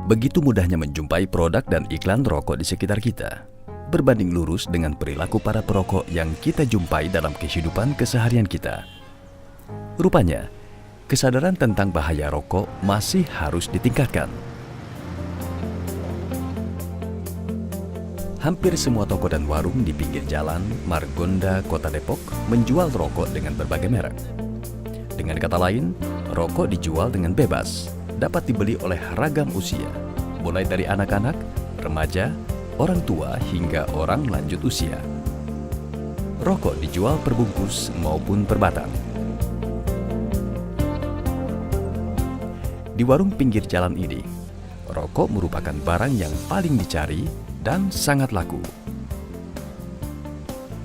Begitu mudahnya menjumpai produk dan iklan rokok di sekitar kita, berbanding lurus dengan perilaku para perokok yang kita jumpai dalam kehidupan keseharian kita. Rupanya, kesadaran tentang bahaya rokok masih harus ditingkatkan. Hampir semua toko dan warung di pinggir jalan Margonda, Kota Depok menjual rokok dengan berbagai merek. Dengan kata lain, rokok dijual dengan bebas, dapat dibeli oleh ragam usia, mulai dari anak-anak, remaja, orang tua hingga orang lanjut usia. Rokok dijual perbungkus maupun per batang. Di warung pinggir jalan ini, rokok merupakan barang yang paling dicari dan sangat laku.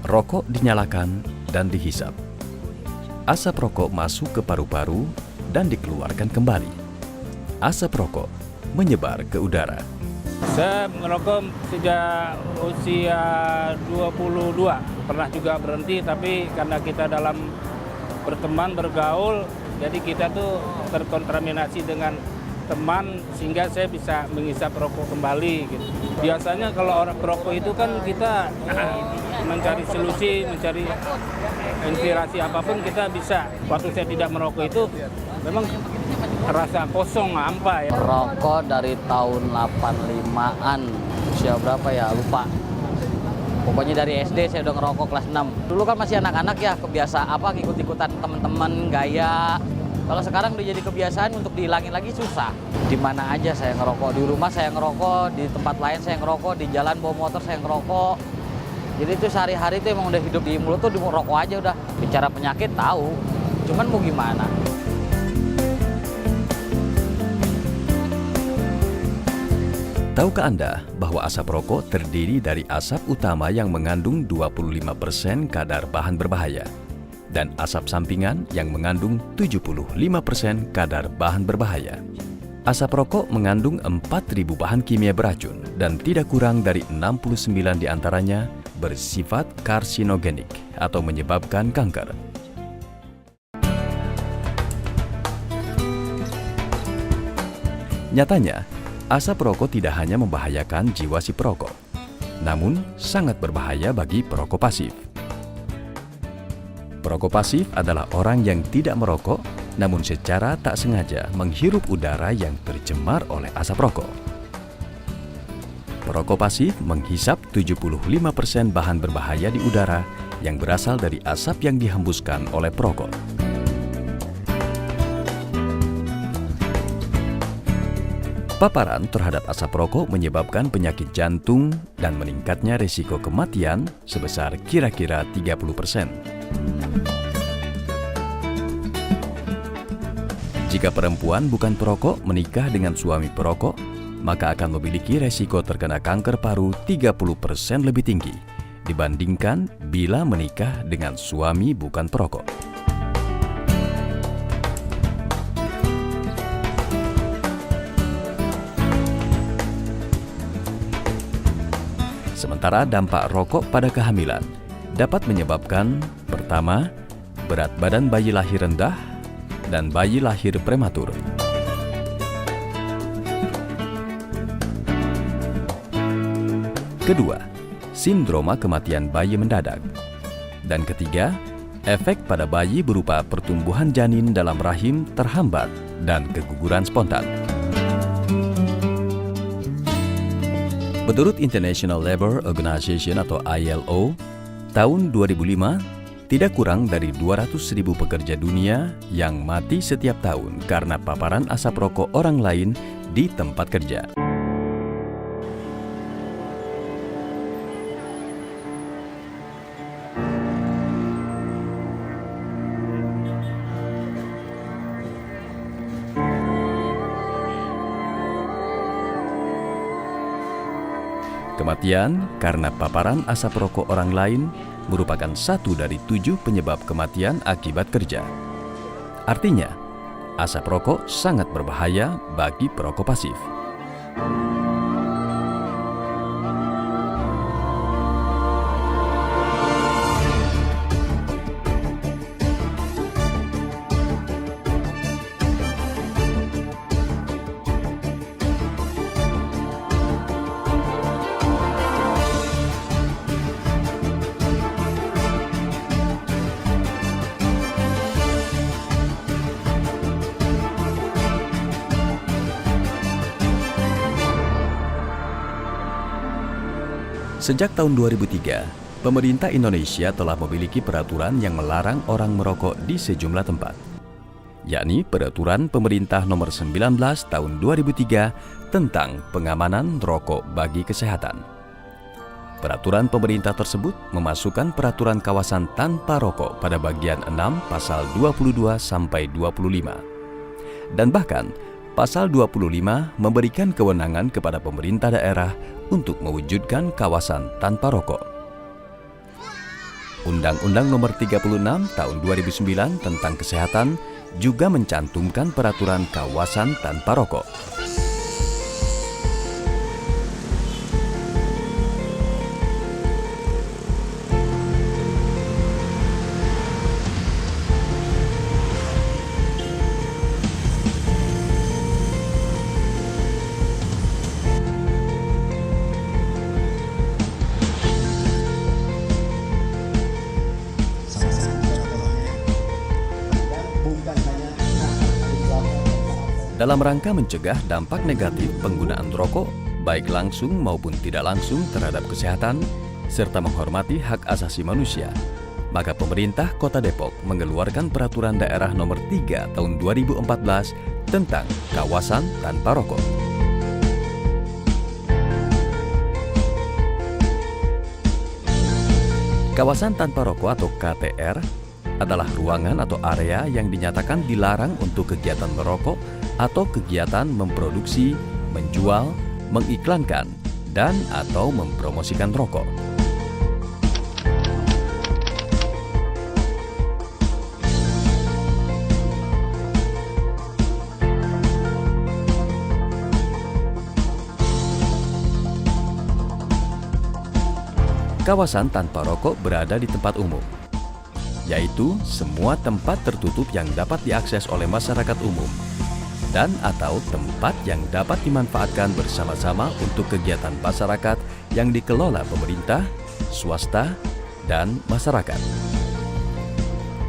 Rokok dinyalakan dan dihisap. Asap rokok masuk ke paru-paru dan dikeluarkan kembali. Asap rokok menyebar ke udara. Saya merokok sejak usia 22, pernah juga berhenti, tapi karena kita dalam berteman, bergaul, jadi kita tuh terkontaminasi dengan teman sehingga saya bisa menghisap rokok kembali gitu. Biasanya kalau orang perokok itu kan kita mencari solusi, mencari inspirasi apapun kita bisa. Waktu saya tidak merokok itu memang terasa kosong, hampa ya. Merokok dari tahun 85-an, usia berapa ya lupa. Pokoknya dari SD saya udah ngerokok kelas 6. Dulu kan masih anak-anak ya, kebiasa apa ngikut-ikutan teman-teman gaya. Kalau sekarang udah jadi kebiasaan, untuk dihilangin lagi susah. Di mana aja saya ngerokok, di rumah saya ngerokok, di tempat lain saya ngerokok, di jalan bawa motor saya ngerokok. Jadi itu sehari-hari itu emang udah hidup di mulut tuh di rokok aja udah. Bicara penyakit tahu, cuman mau gimana. Tahukah Anda bahwa asap rokok terdiri dari asap utama yang mengandung 25% kadar bahan berbahaya dan asap sampingan yang mengandung 75% kadar bahan berbahaya. Asap rokok mengandung 4.000 bahan kimia beracun dan tidak kurang dari 69 diantaranya bersifat karsinogenik atau menyebabkan kanker. Nyatanya, asap rokok tidak hanya membahayakan jiwa si perokok, namun sangat berbahaya bagi perokok pasif. Perokok pasif adalah orang yang tidak merokok, namun secara tak sengaja menghirup udara yang tercemar oleh asap rokok. Perokok pasif menghisap 75% bahan berbahaya di udara yang berasal dari asap yang dihembuskan oleh perokok. Paparan terhadap asap rokok menyebabkan penyakit jantung dan meningkatnya risiko kematian sebesar kira-kira 30%. Jika perempuan bukan perokok menikah dengan suami perokok, maka akan memiliki resiko terkena kanker paru 30% lebih tinggi dibandingkan bila menikah dengan suami bukan perokok. Sementara dampak rokok pada kehamilan dapat menyebabkan, pertama, berat badan bayi lahir rendah dan bayi lahir prematur. Kedua, sindroma kematian bayi mendadak. Dan ketiga, efek pada bayi berupa pertumbuhan janin dalam rahim terhambat dan keguguran spontan. Menurut International Labour Organization atau ILO, tahun 2005, tidak kurang dari 200.000 pekerja dunia yang mati setiap tahun karena paparan asap rokok orang lain di tempat kerja. Kematian karena paparan asap rokok orang lain merupakan satu dari 7 penyebab kematian akibat kerja. Artinya, asap rokok sangat berbahaya bagi perokok pasif. Sejak tahun 2003, pemerintah Indonesia telah memiliki peraturan yang melarang orang merokok di sejumlah tempat, yakni Peraturan Pemerintah Nomor 19 Tahun 2003 tentang pengamanan rokok bagi kesehatan. Peraturan pemerintah tersebut memasukkan peraturan kawasan tanpa rokok pada bagian 6 pasal 22 sampai 25. Dan bahkan pasal 25 memberikan kewenangan kepada pemerintah daerah untuk mewujudkan kawasan tanpa rokok. Undang-Undang Nomor 36 Tahun 2009 tentang Kesehatan juga mencantumkan peraturan kawasan tanpa rokok. Dalam rangka mencegah dampak negatif penggunaan rokok, baik langsung maupun tidak langsung terhadap kesehatan, serta menghormati hak asasi manusia, maka pemerintah Kota Depok mengeluarkan Peraturan Daerah Nomor 3 Tahun 2014 tentang kawasan tanpa rokok. Kawasan tanpa rokok atau KTR adalah ruangan atau area yang dinyatakan dilarang untuk kegiatan merokok atau kegiatan memproduksi, menjual, mengiklankan, dan atau mempromosikan rokok. Kawasan tanpa rokok berada di tempat umum, yaitu semua tempat tertutup yang dapat diakses oleh masyarakat umum dan atau tempat yang dapat dimanfaatkan bersama-sama untuk kegiatan masyarakat yang dikelola pemerintah, swasta, dan masyarakat.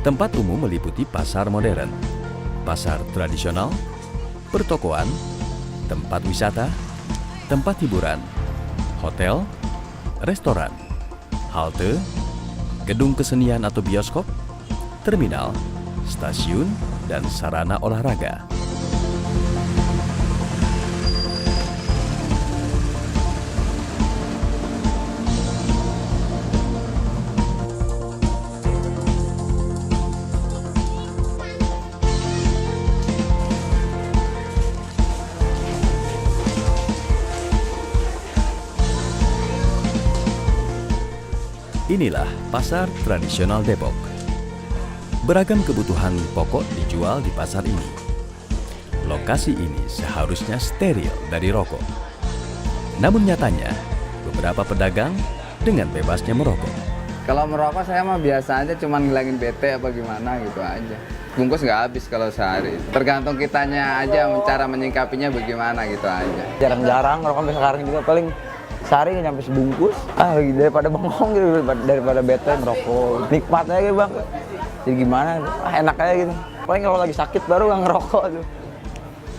Tempat umum meliputi pasar modern, pasar tradisional, pertokoan, tempat wisata, tempat hiburan, hotel, restoran, halte, gedung kesenian atau bioskop, terminal, stasiun, dan sarana olahraga. Inilah pasar tradisional Depok. Beragam kebutuhan pokok dijual di pasar ini. Lokasi ini seharusnya steril dari rokok. Namun nyatanya, beberapa pedagang dengan bebasnya merokok. Kalau merokok saya mah biasa aja, cuman ngilangin bete apa gimana gitu aja. Bungkus nggak habis kalau sehari. Tergantung kitanya aja cara menyingkapinya bagaimana gitu aja. Jarang-jarang ngerokok sekarang juga paling sehari nggak nyampe sebungkus. Daripada bengong gitu, daripada bete merokok. Nikmat aja gitu bang. Jadi gimana? Enak aja gitu. Paling kalau lagi sakit baru nggak ngerokok tuh.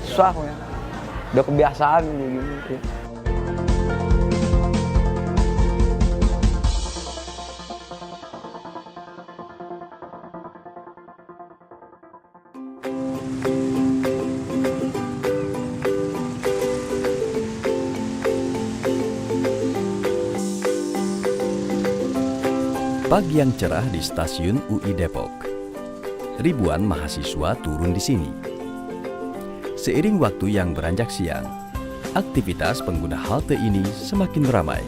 Susah ya. Udah kebiasaan gitu. Pagi yang cerah di stasiun UI Depok. Ribuan mahasiswa turun di sini. Seiring waktu yang beranjak siang, aktivitas pengguna halte ini semakin ramai.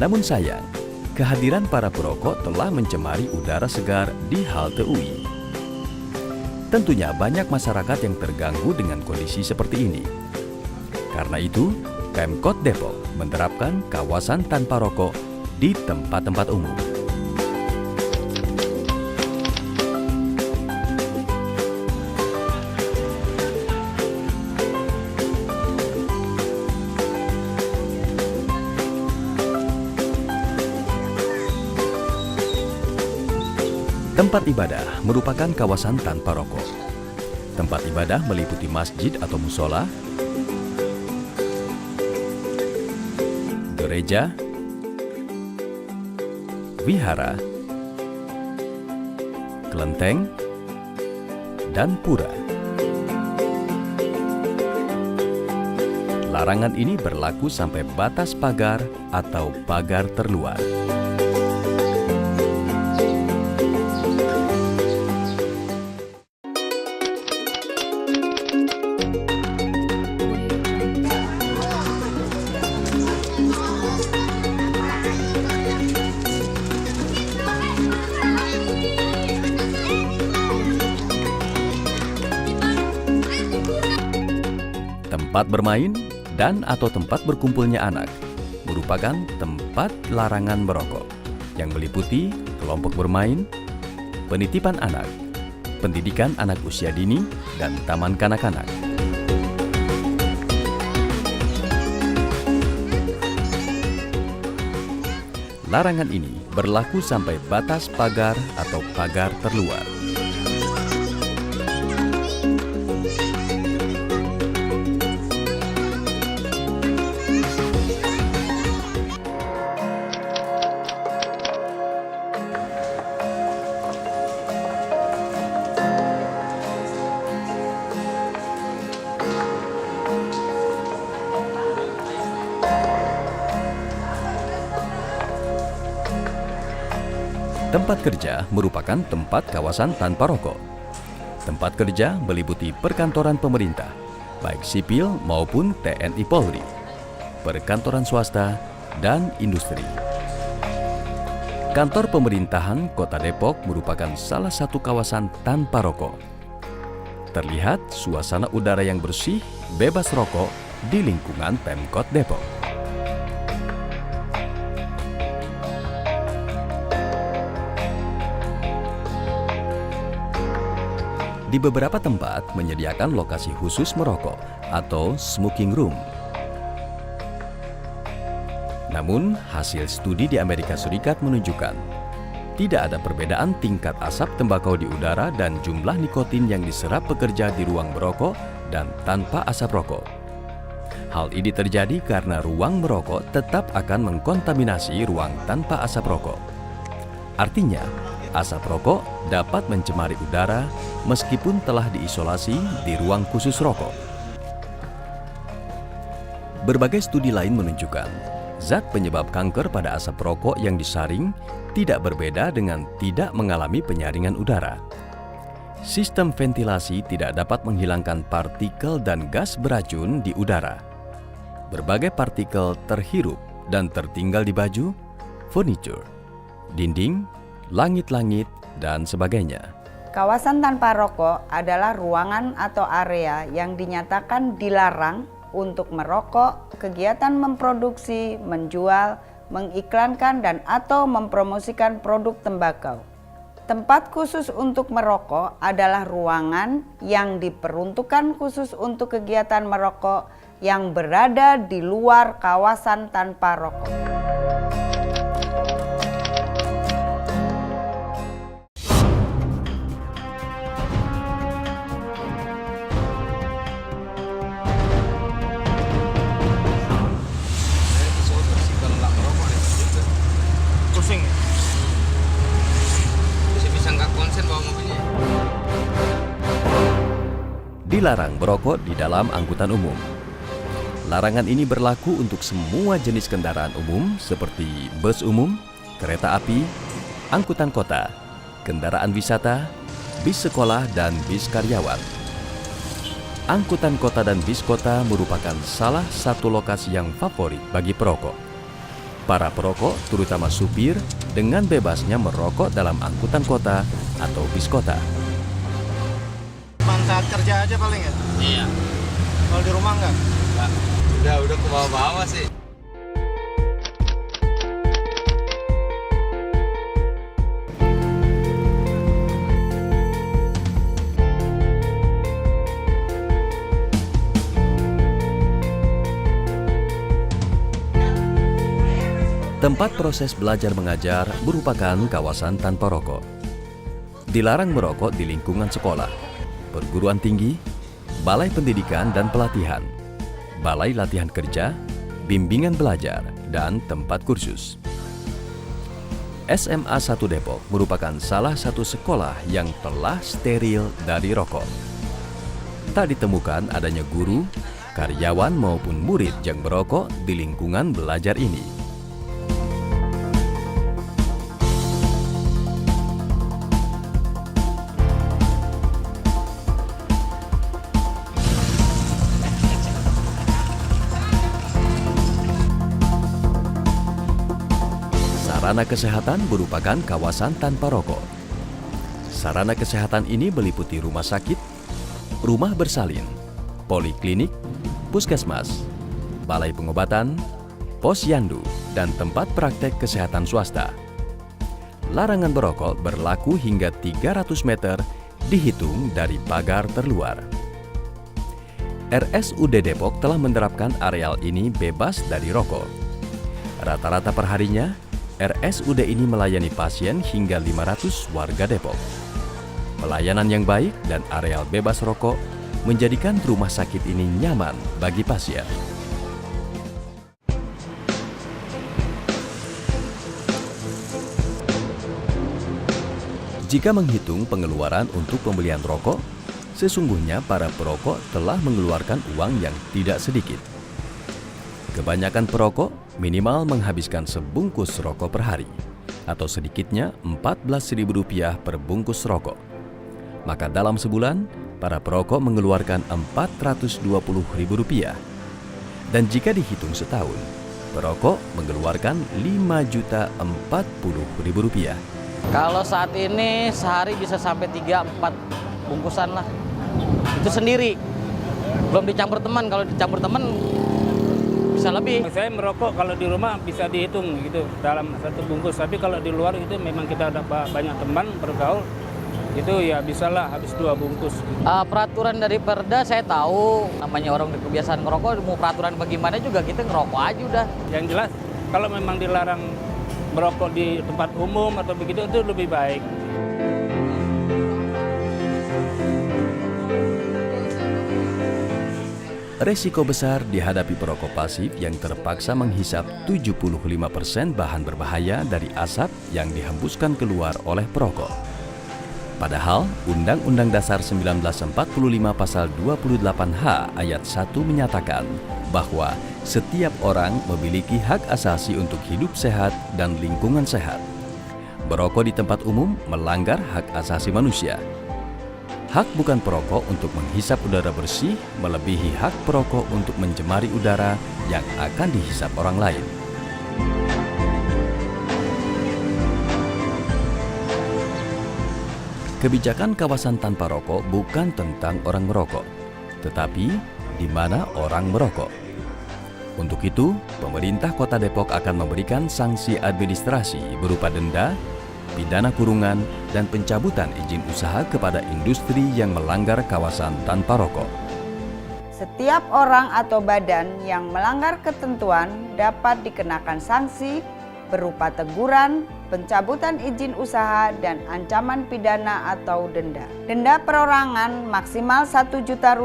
Namun sayang, kehadiran para perokok telah mencemari udara segar di halte UI. Tentunya banyak masyarakat yang terganggu dengan kondisi seperti ini. Karena itu, Pemkot Depok menerapkan kawasan tanpa rokok di tempat-tempat umum. Tempat ibadah merupakan kawasan tanpa rokok. Tempat ibadah meliputi masjid atau musola, gereja, wihara, kelenteng, dan pura. Larangan ini berlaku sampai batas pagar atau pagar terluar. Tempat bermain dan atau tempat berkumpulnya anak merupakan tempat larangan merokok yang meliputi kelompok bermain, penitipan anak, pendidikan anak usia dini, dan taman kanak-kanak. Larangan ini berlaku sampai batas pagar atau pagar terluar. Tempat kerja merupakan tempat kawasan tanpa rokok. Tempat kerja meliputi perkantoran pemerintah, baik sipil maupun TNI Polri, perkantoran swasta, dan industri. Kantor pemerintahan Kota Depok merupakan salah satu kawasan tanpa rokok. Terlihat suasana udara yang bersih, bebas rokok di lingkungan Pemkot Depok. Di beberapa tempat menyediakan lokasi khusus merokok atau smoking room. Namun, hasil studi di Amerika Serikat menunjukkan tidak ada perbedaan tingkat asap tembakau di udara dan jumlah nikotin yang diserap pekerja di ruang merokok dan tanpa asap rokok. Hal ini terjadi karena ruang merokok tetap akan mengkontaminasi ruang tanpa asap rokok. Artinya, asap rokok dapat mencemari udara meskipun telah diisolasi di ruang khusus rokok. Berbagai studi lain menunjukkan zat penyebab kanker pada asap rokok yang disaring tidak berbeda dengan tidak mengalami penyaringan udara. Sistem ventilasi tidak dapat menghilangkan partikel dan gas beracun di udara. Berbagai partikel terhirup dan tertinggal di baju, furniture, dinding, langit-langit, dan sebagainya. Kawasan tanpa rokok adalah ruangan atau area yang dinyatakan dilarang untuk merokok, kegiatan memproduksi, menjual, mengiklankan, dan atau mempromosikan produk tembakau. Tempat khusus untuk merokok adalah ruangan yang diperuntukkan khusus untuk kegiatan merokok yang berada di luar kawasan tanpa rokok. Pusing ya? Bisa nggak konsen bawa mobilnya? Dilarang merokok di dalam angkutan umum. Larangan ini berlaku untuk semua jenis kendaraan umum seperti bus umum, kereta api, angkutan kota, kendaraan wisata, bis sekolah, dan bis karyawan. Angkutan kota dan bis kota merupakan salah satu lokasi yang favorit bagi perokok. Para perokok, terutama supir, dengan bebasnya merokok dalam angkutan kota atau bis kota. Cuma saat kerja aja paling ya? Iya. Kalau di rumah nggak? Udah ke bawah-bawah sih. Tempat proses belajar mengajar merupakan kawasan tanpa rokok. Dilarang merokok di lingkungan sekolah, perguruan tinggi, balai pendidikan dan pelatihan, balai latihan kerja, bimbingan belajar, dan tempat kursus. SMA 1 Depok merupakan salah satu sekolah yang telah steril dari rokok. Tak ditemukan adanya guru, karyawan maupun murid yang merokok di lingkungan belajar ini. Sarana kesehatan merupakan kawasan tanpa rokok. Sarana kesehatan ini meliputi rumah sakit, rumah bersalin, poliklinik, puskesmas, balai pengobatan, posyandu, dan tempat praktek kesehatan swasta. Larangan berokok berlaku hingga 300 meter dihitung dari pagar terluar. RSUD Depok telah menerapkan areal ini bebas dari rokok. Rata-rata perharinya, RSUD ini melayani pasien hingga 500 warga Depok. Pelayanan yang baik dan areal bebas rokok menjadikan rumah sakit ini nyaman bagi pasien. Jika menghitung pengeluaran untuk pembelian rokok, sesungguhnya para perokok telah mengeluarkan uang yang tidak sedikit. Kebanyakan perokok minimal menghabiskan sebungkus rokok per hari, atau sedikitnya Rp14.000 per bungkus rokok. Maka dalam sebulan, para perokok mengeluarkan Rp420.000. Dan jika dihitung setahun, perokok mengeluarkan Rp5.040.000. Kalau saat ini sehari bisa sampai 3-4 bungkusan lah. Itu sendiri. Belum dicampur teman, kalau dicampur teman bisa lebih. Saya merokok kalau di rumah bisa dihitung gitu dalam satu bungkus. Tapi kalau di luar itu memang kita ada banyak teman bergaul, itu ya bisalah habis 2 bungkus. Peraturan dari Perda saya tahu, namanya orang kebiasaan ngerokok, mau peraturan bagaimana juga kita ngerokok aja udah. Yang jelas kalau memang dilarang merokok di tempat umum atau begitu itu lebih baik. Resiko besar dihadapi perokok pasif yang terpaksa menghisap 75% bahan berbahaya dari asap yang dihembuskan keluar oleh perokok. Padahal, Undang-Undang Dasar 1945 Pasal 28H Ayat 1 menyatakan bahwa setiap orang memiliki hak asasi untuk hidup sehat dan lingkungan sehat. Merokok di tempat umum melanggar hak asasi manusia. Hak bukan perokok untuk menghisap udara bersih melebihi hak perokok untuk mencemari udara yang akan dihisap orang lain. Kebijakan kawasan tanpa rokok bukan tentang orang merokok, tetapi di mana orang merokok. Untuk itu, pemerintah Kota Depok akan memberikan sanksi administrasi berupa denda, pidana kurungan, dan pencabutan izin usaha kepada industri yang melanggar kawasan tanpa rokok. Setiap orang atau badan yang melanggar ketentuan dapat dikenakan sanksi berupa teguran, pencabutan izin usaha, dan ancaman pidana atau denda. Denda perorangan maksimal Rp1 juta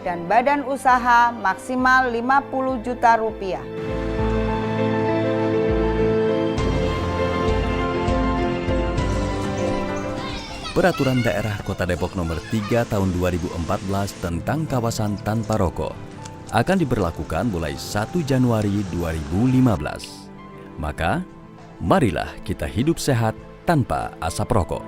dan badan usaha maksimal Rp50 juta. Peraturan Daerah Kota Depok Nomor 3 Tahun 2014 tentang kawasan tanpa rokok akan diberlakukan mulai 1 Januari 2015. Maka, marilah kita hidup sehat tanpa asap rokok.